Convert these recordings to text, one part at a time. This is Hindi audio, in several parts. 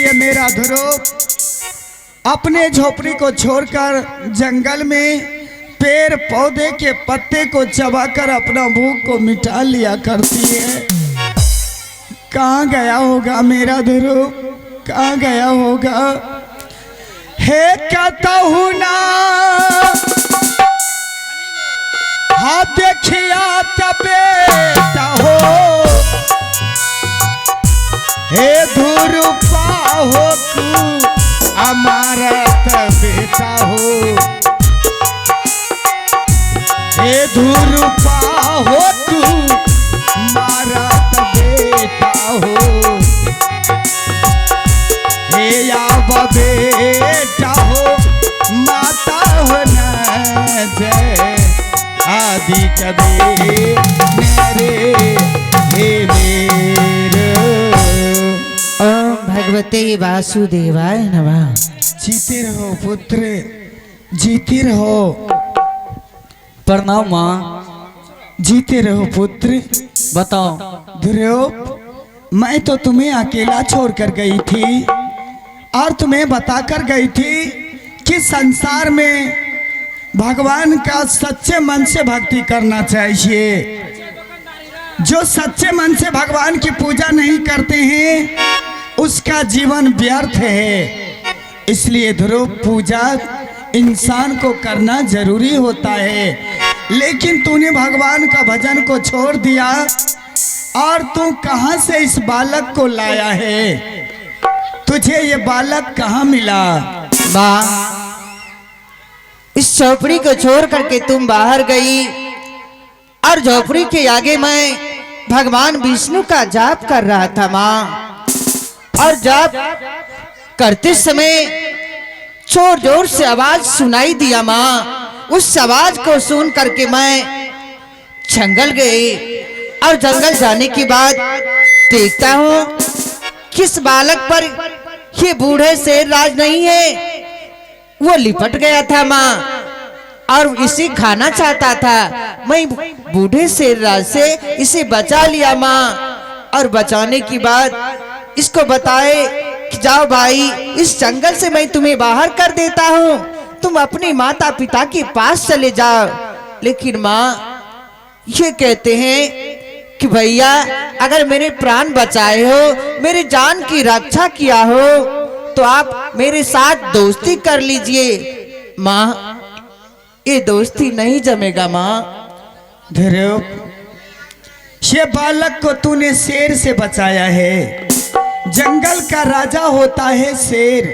इसलिए मेरा ध्रुव अपने झोपड़ी को छोड़कर जंगल में पेड़ पौधे के पत्ते को चबाकर अपना भूख को मिटा लिया करती है। कहाँ गया होगा मेरा ध्रुव, कहाँ गया होगा? हे कहूँ ना हाँ देखिया बेटा हो, हे ध्रुपा हो तू हमारा बेटा हो, हे ध्रुपा हो तू हमारा बेटा हो, हे या बेटा हो माता हो न जय आदि कबीर मेरे हे मेरे। ओम भगवते वासुदेवाय नमः। जीते रहो पुत्र, जीते रहो। प्रणाम माँ। जीते रहो पुत्र। बताओ। ध्रुव, मैं तो तुम्हें अकेला छोड़ कर गई थी और तुम्हें बताकर गई थी कि संसार में भगवान का सच्चे मन से भक्ति करना चाहिए। जो सच्चे मन से भगवान की पूजा नहीं करते हैं उसका जीवन व्यर्थ है। इसलिए ध्रुव, पूजा इंसान को करना जरूरी होता है, लेकिन तूने भगवान का भजन को छोड़ दिया और तू कहां से इस बालक को लाया है? तुझे ये बालक कहां मिला? माँ, इस झोपड़ी को छोड़ करके तुम बाहर गई और झोपड़ी के आगे मैं भगवान विष्णु का जाप कर रहा था माँ। और जाप करते समय जोर जोर से आवाज सुनाई दिया माँ। उस आवाज को सुन करके मैं जंगल गई और जंगल जाने के बाद देखता हूँ किस बालक पर ये बूढ़े शेर राज नहीं है, वो लिपट गया था माँ और इसे खाना चाहता था। मैं बूढ़े शेर राज से इसे बचा लिया माँ और बचाने के बाद इसको बताए कि जाओ भाई, इस जंगल से मैं तुम्हें बाहर कर देता हूँ, तुम अपने माता पिता के पास चले जाओ। लेकिन माँ ये कहते हैं कि भैया अगर मेरे प्राण बचाए हो, मेरे जान की रक्षा किया हो तो आप मेरे साथ दोस्ती कर लीजिए। माँ, ये दोस्ती नहीं जमेगा माँ। ध्रुव, ये बालक को तूने शेर से बचाया है। जंगल का राजा होता है शेर,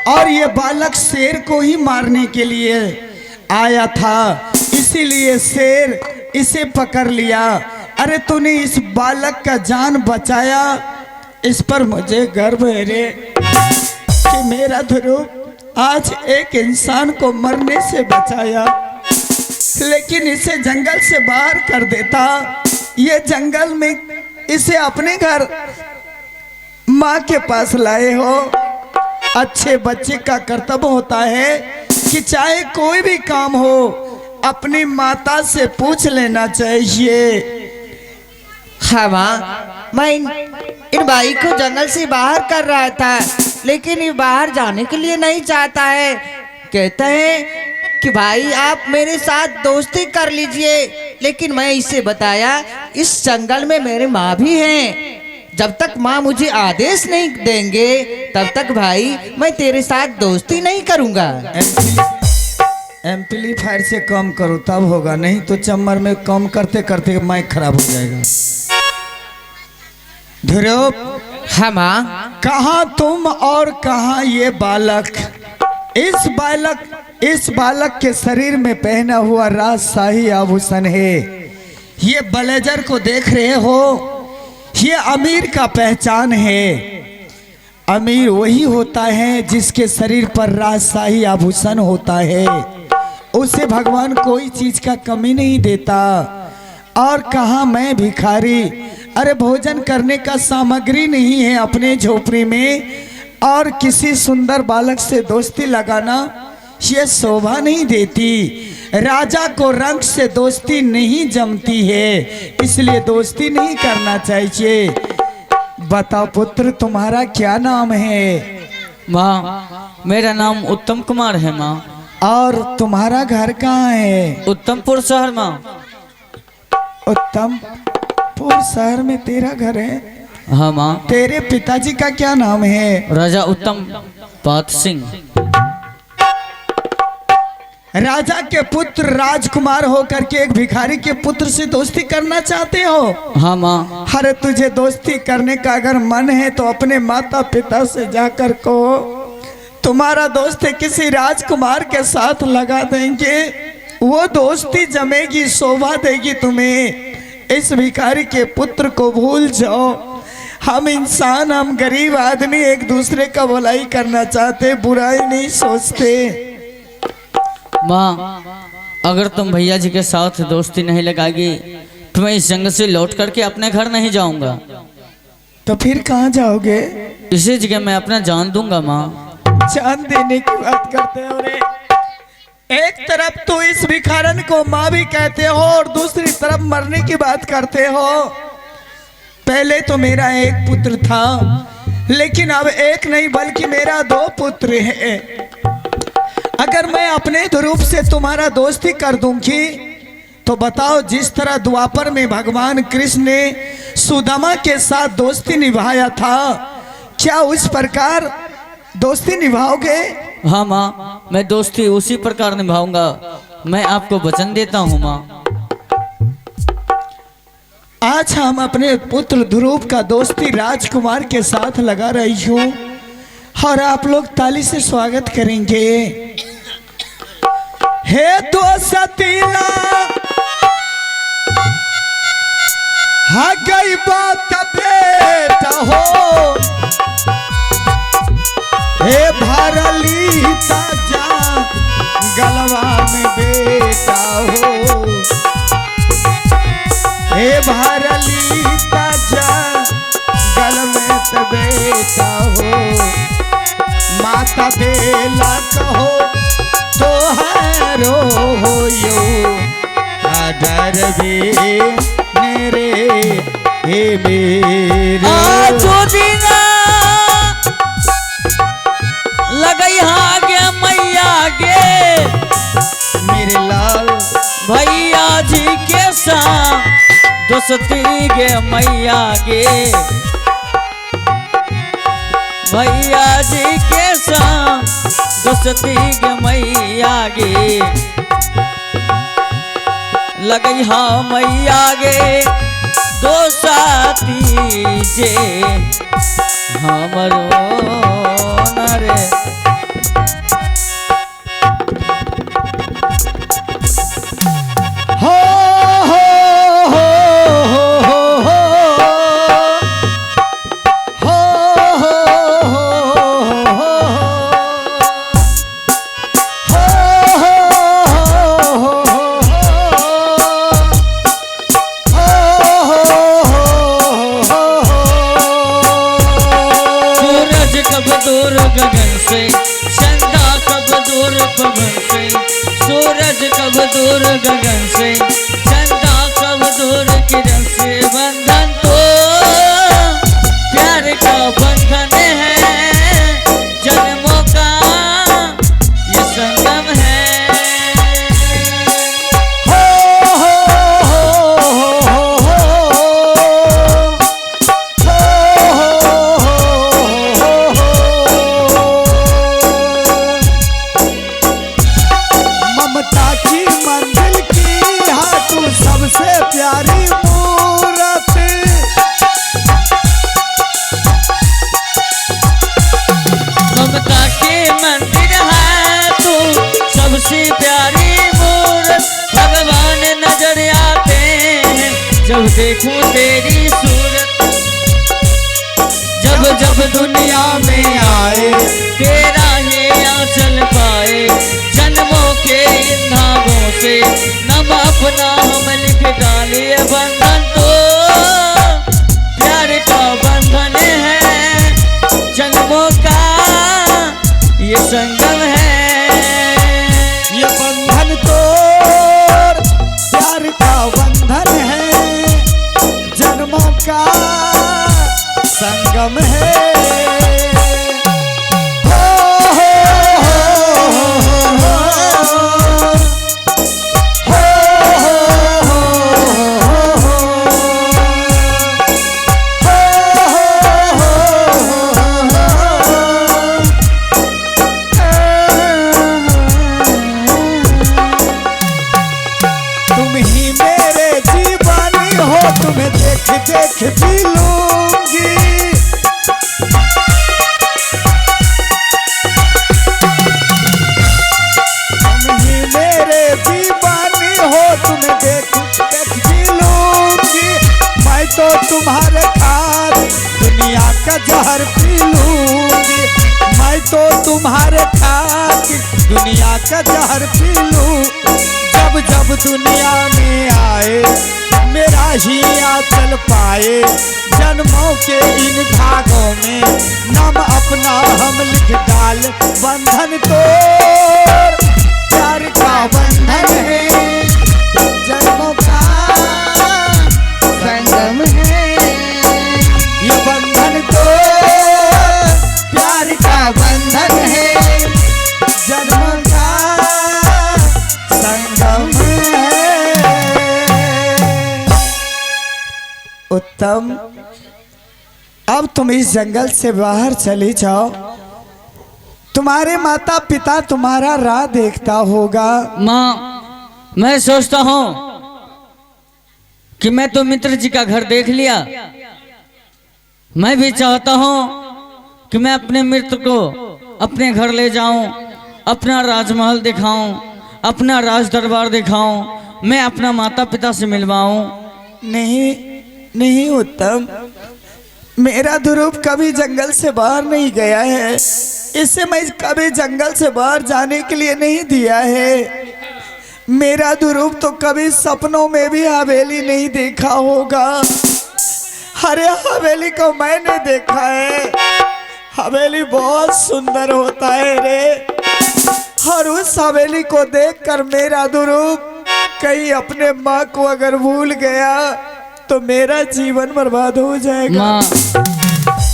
और ये बालक शेर को ही मारने के लिए आया था, इसीलिए शेर इसे पकड़ लिया। अरे तूने इस बालक का जान बचाया, इस पर मुझे गर्व है रे कि मेरा ध्रुव आज एक इंसान को मरने से बचाया। लेकिन इसे जंगल से बाहर कर देता, ये जंगल में इसे अपने घर माँ के पास लाए हो। अच्छे बच्चे का कर्तव्य होता है कि चाहे कोई भी काम हो अपनी माता से पूछ लेना चाहिए। हाँ माँ, मैं इन भाई को जंगल से बाहर कर रहा था, लेकिन ये बाहर जाने के लिए नहीं चाहता है। कहता है कि भाई आप मेरे साथ दोस्ती कर लीजिए, लेकिन मैं इसे बताया इस जंगल में मेरे माँ भी हैं, जब तक माँ मुझे आदेश नहीं देंगे तब तक भाई मैं तेरे साथ दोस्ती नहीं करूंगा। एम्पलीफायर से कम करो तब होगा, नहीं तो चम्मर में कम करते करते माइक खराब हो जाएगा। ध्रुव, हाँ माँ। कहाँ तुम और कहाँ ये बालक? इस बालक के शरीर में पहना हुआ राजशाही आभूषण है। ये ब्लेजर को देख रहे हो, ये अमीर का पहचान है। अमीर वही होता है जिसके शरीर पर राजशाही आभूषण होता है, उसे भगवान कोई चीज का कमी नहीं देता। और कहाँ मैं भिखारी, अरे भोजन करने का सामग्री नहीं है अपने झोपड़ी में, और किसी सुंदर बालक से दोस्ती लगाना ये शोभा नहीं देती। राजा को रंग से दोस्ती नहीं जमती है, इसलिए दोस्ती नहीं करना चाहिए। बताओ पुत्र, तुम्हारा क्या नाम है? माँ, मेरा नाम उत्तम कुमार है माँ। और तुम्हारा घर कहाँ है? उत्तमपुर शहर माँ। उत्तमपुर शहर में तेरा घर है? हाँ माँ। तेरे पिताजी का क्या नाम है? राजा उत्तम पात सिंह। राजा के पुत्र राजकुमार होकर के एक भिखारी के पुत्र से दोस्ती करना चाहते हो? हाँ माँ। अरे तुझे दोस्ती करने का अगर मन है तो अपने माता पिता से जाकर कहो तुम्हारा दोस्त किसी राजकुमार के साथ लगा देंगे, वो दोस्ती जमेगी, शोभा देगी तुम्हें। इस भिखारी के पुत्र को भूल जाओ। हम इंसान, हम गरीब आदमी एक दूसरे का भलाई करना चाहते, बुराई नहीं सोचते। माँ, अगर तुम भैया जी के साथ दोस्ती नहीं लगाएगी तो मैं इस जंगल से लौट करके अपने घर नहीं जाऊंगा। तो फिर कहाँ जाओगे? इसी जगह मैं अपना जान दूंगा माँ। जान देने की बात करते हो रे? एक तरफ तो इस भिखारन को माँ भी कहते हो और दूसरी तरफ मरने की बात करते हो। पहले तो मेरा एक पुत्र था, लेकिन अब एक नहीं बल्कि मेरा 2 पुत्र है। अगर मैं अपने रूप से तुम्हारा दोस्ती कर दूंगी तो बताओ, जिस तरह द्वापर में भगवान कृष्ण ने सुदामा के साथ दोस्ती निभाया था, क्या उस प्रकार दोस्ती निभाओगे? हाँ माँ, मैं दोस्ती उसी प्रकार निभाऊंगा। मैं आपको वचन देता हूँ माँ। आज हम अपने पुत्र ध्रुव का दोस्ती राजकुमार के साथ लगा रही हूँ और आप लोग ताली से स्वागत करेंगे। हे दोस्तीला हा गई बात बेटा हो, हे भरली ताजा गलवा में बेटा हो, हे भरली ताजा गल में त बेटा हो, माता देला कहो तोहारो हो यो आदर बे मेरे हे मेरे। लगई आगे मैया गे मेरे लाल भैया जी के साथ दोस्ती गे मैया गे, भैया जी के साथ दोस्ती गे मैया गे। लगई हाँ मैया गे दोस्ती जे हमरो रे। हो हो हो हो हो हो हो सूरज कब दूर गगन से, चंदा कब दूर पवन से, सूरज कब दूर गगन से, चंदा कब दूर किरण से। बंधन तो प्यार का बंधन है, जन्मों का ये संगम है। ममता की मंजिल की हाँ तू सबसे प्यारी मूरत, ममता के मंदिर है तू सबसे प्यारी मूरत। भगवान नजर आते हैं जब देखूं तेरी सूरत, जब जब दुनिया में आए तेरा ये आंचल पाए। जन्मों के इन धागों से नम अपना हम लिख डाले। बंधन तो प्यार का बंधन है, जन्मों का ये संगम है। ये बंधन तो प्यार का बंधन है, जन्मों का संग संगम है। तुम ही मेरे जीवानी हो, तुम्हें देख देख जी लूंगी। तुम ही मेरे दीवानी हो, तुम्हें देख देख जी लूंगी। मैं तो तुम्हारे खातिर दुनिया का जहर पी लूंगी। मैं तो तुम्हारे खातिर दुनिया का जहर पी लूं। जब जब दुनिया में आए मेरा ही चल पाए। जन्मों के इन धागों में नाम अपना हम लिख डाल। बंधन तो प्यार का बंधन है, जन्मों का संगम है। ये बंधन तो प्यार का बंधन है, जन्मों का संगम है। उत्तम, अब तुम इस जंगल से बाहर चली जाओ। तुम्हारे माता पिता तुम्हारा राह देखता होगा। माँ, मैं सोचता हूँ कि मैं तो मित्र जी का घर देख लिया। मैं भी चाहता हूँ कि मैं अपने मित्र को अपने घर ले जाऊं, अपना राजमहल दिखाऊं, अपना राज दरबार दिखाऊं, मैं अपना माता पिता से मिलवाऊं। नहीं नहीं उत्तम, मेरा ध्रुव कभी जंगल से बाहर नहीं गया है। इसे मैं कभी जंगल से बाहर जाने के लिए नहीं दिया है। मेरा ध्रुव तो कभी सपनों में भी हवेली नहीं देखा होगा। अरे हवेली को मैंने देखा है, हवेली बहुत सुंदर होता है रे। और उस हवेली को देखकर मेरा ध्रुव कहीं अपने माँ को अगर भूल गया तो मेरा जीवन बर्बाद हो जाएगा। माँ,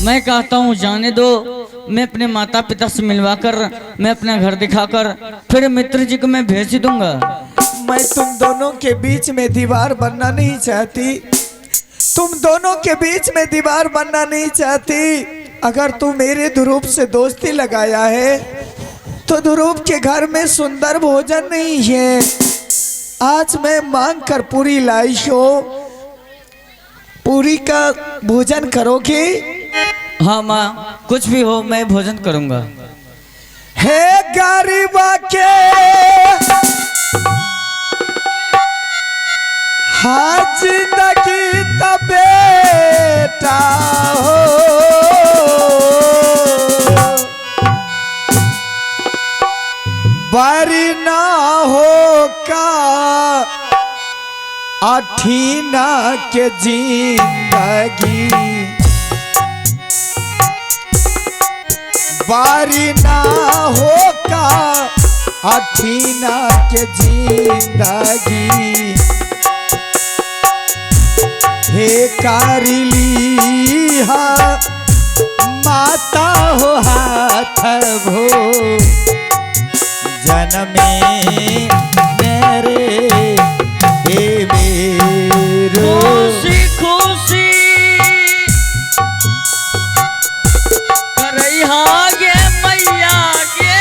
मैं कहता हूँ जाने दो। मैं अपने माता पिता से मिलवाकर, मैं अपना घर दिखाकर फिर मित्र जी को मैं भेज दूंगा। मैं तुम दोनों के बीच में दीवार बनना नहीं चाहती। तुम दोनों के बीच में दीवार बनना नहीं चाहती। अगर तू मेरे ध्रुव से दोस्ती लगाया है तो ध्रुव के घर में सुंदर भोजन नहीं है। आज मैं मांग कर पूरी लाई हो, पूरी का भोजन करोगे? हाँ माँ, कुछ भी हो मैं भोजन करूंगा। हे गरीबा के हाँ जिंदगी का बेटा हो, बारी ना हो का अठीना के जिंदगी, बारी ना हो का अठीना के जिंदगी। हे कारिली हा माता हो हाथ भो, जनमे मेरे हे मेरो। खुशी खुशी करैहा गे मैया गे,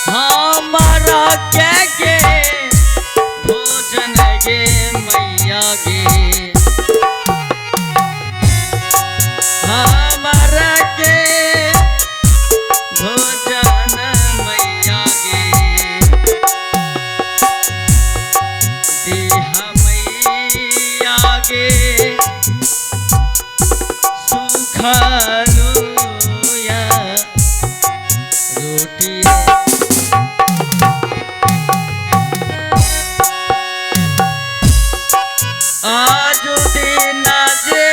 हमारा के भोजन गे मैया गे, हमारा के भोजन मैया गे, देहा मैया गे सुखलुया रोटी। आज दिन जे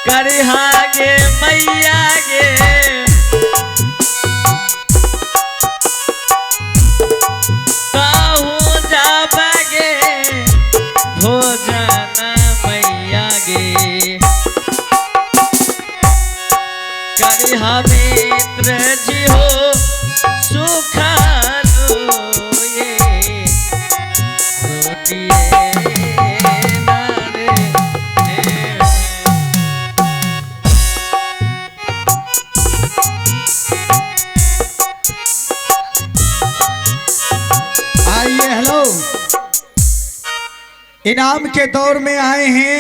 करहा गे मैया गे, कहूँ जाबे गे मित्र जी हो सुखालो ये रोटिए नारे देव। आइए, हेलो। इनाम के दौर में आए हैं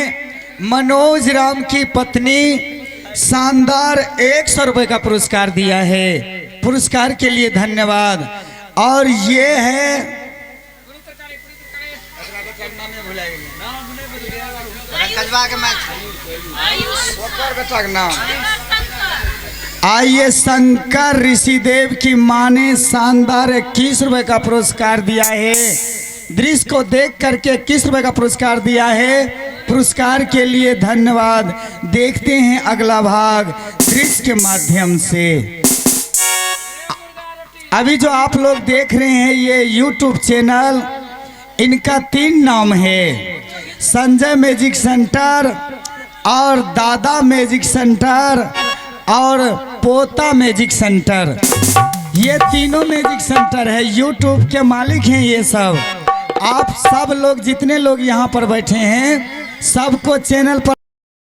मनोज राम की पत्नी, शानदार 100 रुपए का पुरस्कार दिया है। पुरस्कार के लिए धन्यवाद। और ये है आइए, शंकर ऋषिदेव की मां ने शानदार 21 रुपए का पुरस्कार दिया है। दृश्य को देख करके 21 रुपए का पुरस्कार दिया है। पुरस्कार के लिए धन्यवाद। देखते हैं अगला भाग दृश्य के माध्यम से। अभी जो आप लोग देख रहे हैं ये YouTube चैनल, इनका 3 नाम है, संजय मैजिक सेंटर और दादा मैजिक सेंटर और पोता मैजिक सेंटर। ये तीनों मैजिक सेंटर है, YouTube के मालिक हैं ये सब। आप सब लोग जितने लोग यहाँ पर बैठे हैं सबको चैनल पर